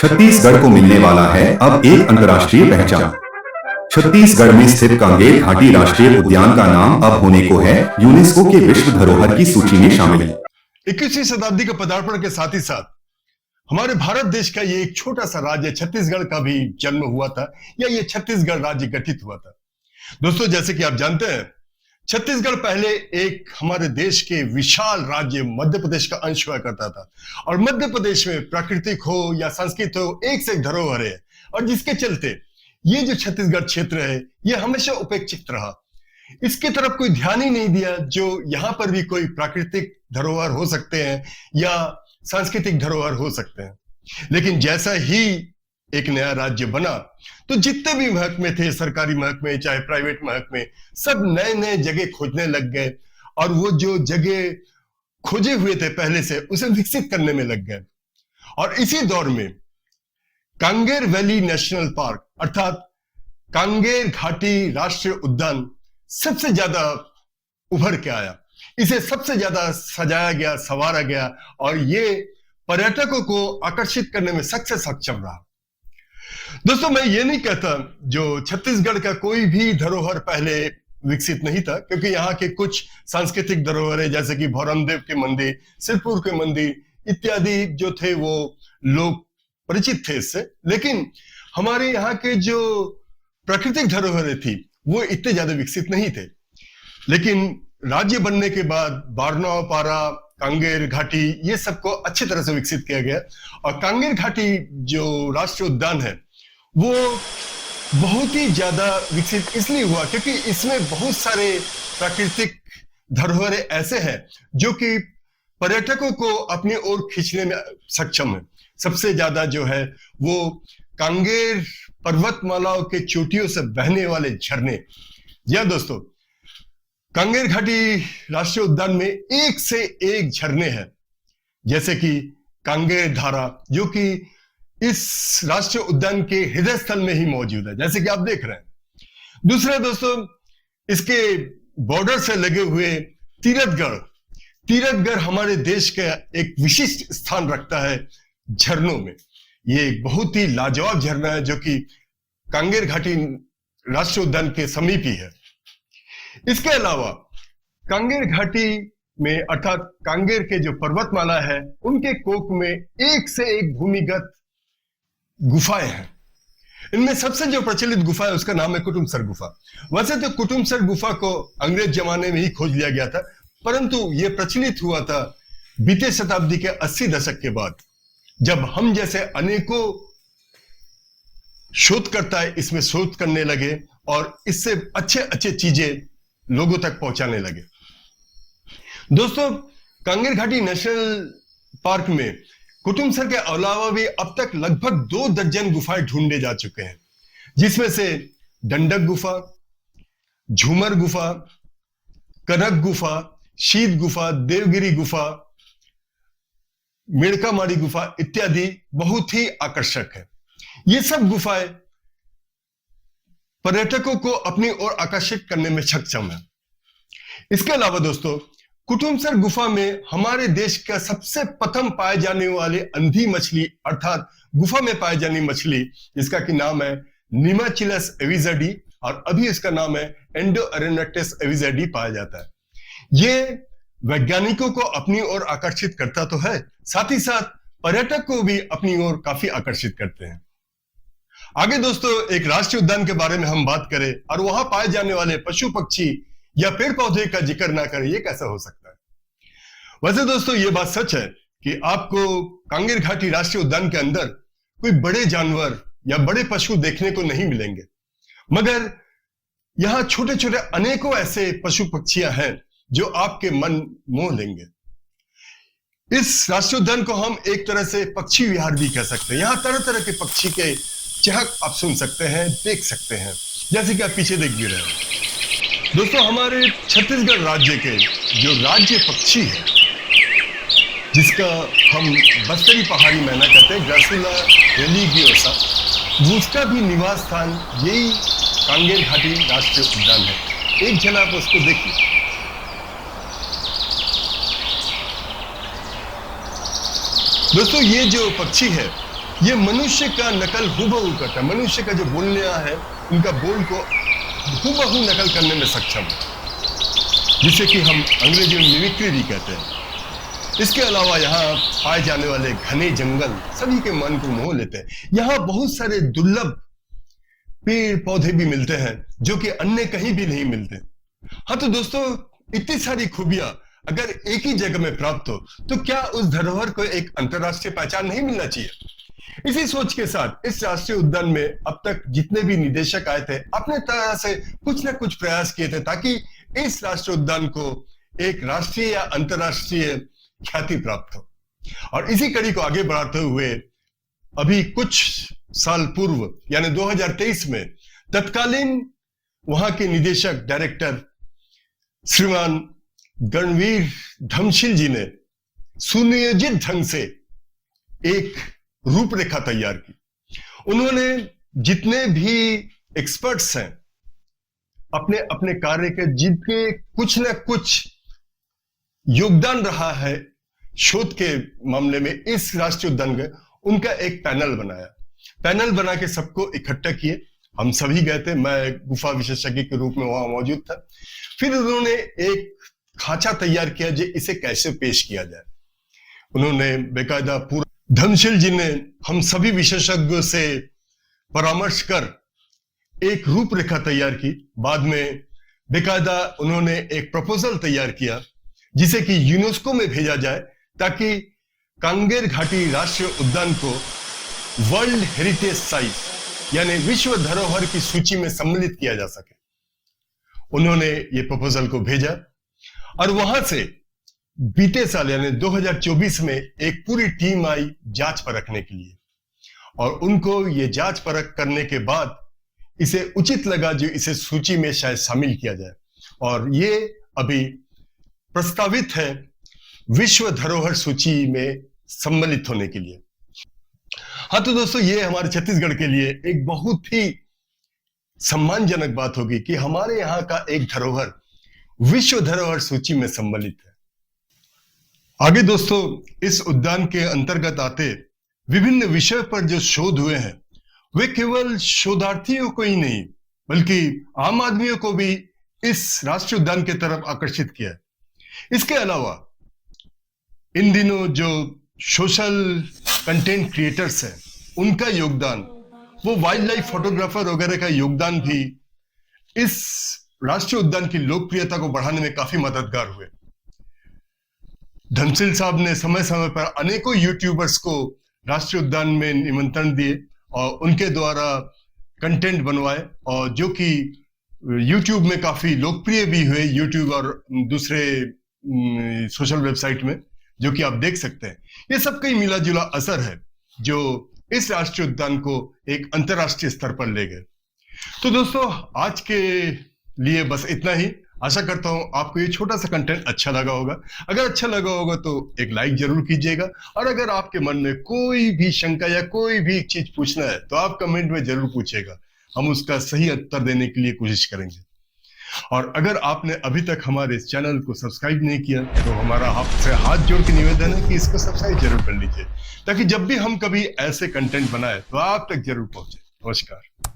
छत्तीसगढ़ को मिलने वाला है अब एक अंतर्राष्ट्रीय पहचान। छत्तीसगढ़ में स्थित कांगेर घाटी राष्ट्रीय उद्यान का नाम अब होने को है यूनेस्को के विश्व धरोहर की सूची में शामिल। 21वीं शताब्दी के पदार्पण के साथ ही साथ हमारे भारत देश का ये एक छोटा सा राज्य छत्तीसगढ़ का भी जन्म हुआ था, या ये छत्तीसगढ़ राज्य गठित हुआ था। दोस्तों, जैसे कि आप जानते हैं, छत्तीसगढ़ पहले एक हमारे देश के विशाल राज्य मध्य प्रदेश का अंश हुआ करता था, और मध्य प्रदेश में प्राकृतिक हो या संस्कृत हो, एक से एक धरोहर है, और जिसके चलते ये जो छत्तीसगढ़ क्षेत्र है ये हमेशा उपेक्षित रहा। इसकी तरफ कोई ध्यान ही नहीं दिया जो यहाँ पर भी कोई प्राकृतिक धरोहर हो सकते हैं या सांस्कृतिक धरोहर हो सकते हैं। लेकिन जैसा ही एक नया राज्य बना तो जितने भी महकमे थे, सरकारी महकमे चाहे प्राइवेट महकमे, सब नए नए जगह खोजने लग गए, और वो जो जगह खोजे हुए थे पहले से उसे विकसित करने में लग गए। और इसी दौर में कांगेर वैली नेशनल पार्क अर्थात कांगेर घाटी राष्ट्रीय उद्यान सबसे ज्यादा उभर के आया। इसे सबसे ज्यादा सजाया गया, संवारा गया, और ये पर्यटकों को आकर्षित करने में सबसे सक्षम रहा। दोस्तों, मैं ये नहीं कहता जो छत्तीसगढ़ का कोई भी धरोहर पहले विकसित नहीं था, क्योंकि यहाँ के कुछ सांस्कृतिक धरोहर जैसे कि भौरमदेव के मंदिर, सिरपुर के मंदिर इत्यादि जो थे वो लोग परिचित थे इससे। लेकिन हमारे यहाँ के जो प्राकृतिक धरोहरें थी वो इतने ज्यादा विकसित नहीं थे। लेकिन राज्य बनने के बाद बारनौ, पारा, कांगेर घाटी ये सबको अच्छी तरह से विकसित किया गया, और कांगेर घाटी जो राष्ट्रीय उद्यान है वो बहुत ही ज्यादा विकसित इसलिए हुआ क्योंकि इसमें बहुत सारे प्राकृतिक धरोहरें ऐसे हैं जो कि पर्यटकों को अपनी ओर खींचने में सक्षम है। सबसे ज्यादा जो है वो कांगेर पर्वतमालाओं के चोटियों से बहने वाले झरने। या दोस्तों, कांगेर घाटी राष्ट्रीय उद्यान में एक से एक झरने हैं, जैसे कि कांगेर धारा जो कि इस राष्ट्रीय उद्यान के हृदय स्थल में ही मौजूद है, जैसे कि आप देख रहे हैं। दूसरा दोस्तों, इसके बॉर्डर से लगे हुए तीरथगढ़ हमारे देश का एक विशिष्ट स्थान रखता है झरनों में। ये एक बहुत ही लाजवाब झरना है जो कि कांगेर घाटी राष्ट्रीय उद्यान के समीप ही है। इसके अलावा कांगेर घाटी में अर्थात कांगेर के जो पर्वतमाला है उनके कोक में एक से एक भूमिगत गुफाएं हैं। इनमें सबसे जो प्रचलित गुफा है उसका नाम है कुटुमसर गुफा। वैसे तो कुटुमसर गुफा को अंग्रेज जमाने में ही खोज लिया गया था, परंतु यह प्रचलित हुआ था बीते शताब्दी के 80 दशक के बाद, जब हम जैसे अनेकों शोधकर्ता इसमें शोध करने लगे और इससे अच्छे चीजें लोगों तक पहुंचाने लगे। दोस्तों, कांगेर घाटी नेशनल पार्क में कुटुमसर के अलावा भी अब तक लगभग 2 दर्जन गुफाएं ढूंढे जा चुके हैं, जिसमें से डंडक गुफा, झूमर गुफा, कनक गुफा, शीत गुफा, देवगिरी गुफा, मेड़कामाड़ी गुफा इत्यादि बहुत ही आकर्षक है। ये सब गुफाएं पर्यटकों को अपनी ओर आकर्षित करने में सक्षम है। इसके अलावा दोस्तों, कुटुमसर गुफा में हमारे देश का सबसे प्रथम पाए जाने वाले अंधी मछली अर्थात गुफा में पाए जाने मछली जिसका कि नाम है निमाचिलस एविजाडी, और अभी इसका नाम है एंडोअरेनेटिस एविजाडी पाया जाता है। ये वैज्ञानिकों को अपनी ओर आकर्षित करता तो है, साथ ही साथ पर्यटक को भी अपनी ओर काफी आकर्षित करते हैं। आगे दोस्तों, एक राष्ट्रीय उद्यान के बारे में हम बात करें और वहां पाए जाने वाले पशु पक्षी या पेड़ पौधे का जिक्र ना करें, ये कैसा हो सकता है। वैसे दोस्तों, ये बात सच है कि आपको कांगेर घाटी राष्ट्रीय उद्यान के अंदर कोई बड़े जानवर या बड़े पशु देखने को नहीं मिलेंगे, मगर यहाँ छोटे छोटे अनेकों ऐसे पशु पक्षियां हैं जो आपके मन मोह लेंगे। इस राष्ट्रीय उद्यान को हम एक तरह से पक्षी विहार भी कह सकते हैं। यहाँ तरह तरह के पक्षी के चहक आप सुन सकते हैं, देख सकते हैं, जैसे कि आप पीछे देख भी रहे हैं। दोस्तों, हमारे छत्तीसगढ़ राज्य के जो राज्य पक्षी है जिसका हम बस्तरी पहाड़ी मैना कहते हैं, ग्रासिला रिलिगियोसा, उसका भी निवास स्थान यही कांगेर घाटी राष्ट्रीय उद्यान है। एक झलक आप उसको देखिए। दोस्तों, ये जो पक्षी है ये मनुष्य का नकल हुबहू करता है। मनुष्य का जो बोलने है उनका बोल को हुबहू नकल करने में सक्षम है, जिसे कि हम अंग्रेजी में मिमिक्री भी कहते हैं। इसके अलावा यहाँ पाए जाने वाले घने जंगल सभी के मन को मोह लेते हैं। यहाँ बहुत सारे दुर्लभ पेड़ पौधे भी मिलते हैं जो कि अन्य कहीं भी नहीं मिलते। हाँ तो दोस्तों, इतनी सारी खूबियां अगर एक ही जगह में प्राप्त हो तो क्या उस धरोहर को एक अंतरराष्ट्रीय पहचान नहीं मिलना चाहिए? इसी सोच के साथ इस राष्ट्रीय उद्यान में अब तक जितने भी निदेशक आए थे अपने तरह से कुछ ना कुछ प्रयास किए थे ताकि इस राष्ट्रीय उद्यान को एक राष्ट्रीय या अंतरराष्ट्रीय ख्याति प्राप्त हो। और इसी कड़ी को आगे बढ़ाते हुए अभी कुछ साल पूर्व यानी 2023 में तत्कालीन वहां के निदेशक डायरेक्टर श्रीमान गणवीर धमशिल जी ने सुनियोजित ढंग से एक रूपरेखा तैयार की। उन्होंने जितने भी एक्सपर्ट्स हैं अपने अपने कार्य के जिनके कुछ ना कुछ योगदान रहा है शोध के मामले में इस राष्ट्रीय उद्यान का, उनका एक पैनल बनाया। पैनल बना के सबको इकट्ठा किए। हम सभी गए थे, मैं गुफा विशेषज्ञ के रूप में वहां मौजूद था। फिर उन्होंने एक खांचा तैयार किया जो इसे कैसे पेश किया जाए। उन्होंने बेकायदा पूरा धमशिल जी ने हम सभी विशेषज्ञों से परामर्श कर एक रूपरेखा तैयार की। बाद में बेकायदा उन्होंने एक प्रपोजल तैयार किया जिसे कि यूनेस्को में भेजा जाए ताकि कांगेर घाटी राष्ट्रीय उद्यान को वर्ल्ड हेरिटेज साइट यानी विश्व धरोहर की सूची में सम्मिलित किया जा सके। उन्होंने ये प्रपोजल को भेजा और वहां से बीते साल यानी 2024 में एक पूरी टीम आई जांच परखने के लिए, और उनको ये जांच परख करने के बाद इसे उचित लगा जो इसे सूची में शायद शामिल किया जाए, और ये अभी प्रस्तावित है विश्व धरोहर सूची में सम्मिलित होने के लिए। हाँ तो दोस्तों, ये हमारे छत्तीसगढ़ के लिए एक बहुत ही सम्मानजनक बात होगी कि हमारे यहाँ का एक धरोहर विश्व धरोहर सूची में सम्मिलित है। आगे दोस्तों, इस उद्यान के अंतर्गत आते विभिन्न विषय पर जो शोध हुए हैं वे केवल शोधार्थियों को ही नहीं बल्कि आम आदमियों को भी इस राष्ट्रीय उद्यान की तरफ आकर्षित किया है। इसके अलावा इन दिनों जो सोशल कंटेंट क्रिएटर्स हैं उनका योगदान, वो वाइल्ड लाइफ फोटोग्राफर वगैरह का योगदान भी इस राष्ट्रीय उद्यान की लोकप्रियता को बढ़ाने में काफी मददगार हुए। धमशिल साहब ने समय समय पर अनेकों यूट्यूबर्स को राष्ट्रीय उद्यान में निमंत्रण दिए और उनके द्वारा कंटेंट बनवाए, और जो कि यूट्यूब में काफी लोकप्रिय भी हुए, यूट्यूब और दूसरे सोशल वेबसाइट में, जो कि आप देख सकते हैं। ये सब कई मिला जुला असर है जो इस राष्ट्रीय उद्यान को एक अंतरराष्ट्रीय स्तर पर ले गए। तो दोस्तों, आज के लिए बस इतना ही। आशा करता हूं आपको ये छोटा सा कंटेंट अच्छा लगा होगा। अगर अच्छा लगा होगा तो एक लाइक जरूर कीजिएगा, और अगर आपके मन में कोई भी शंका या कोई भी चीज पूछना है तो आप कमेंट में जरूर पूछिएगा, हम उसका सही उत्तर देने के लिए कोशिश करेंगे। और अगर आपने अभी तक हमारे इस चैनल को सब्सक्राइब नहीं किया तो हमारा आपसे हाथ जोड़ के निवेदन है कि इसको सब्सक्राइब जरूर कर लीजिए, ताकि जब भी हम कभी ऐसे कंटेंट बनाए तो आप तक जरूर पहुंचे। नमस्कार।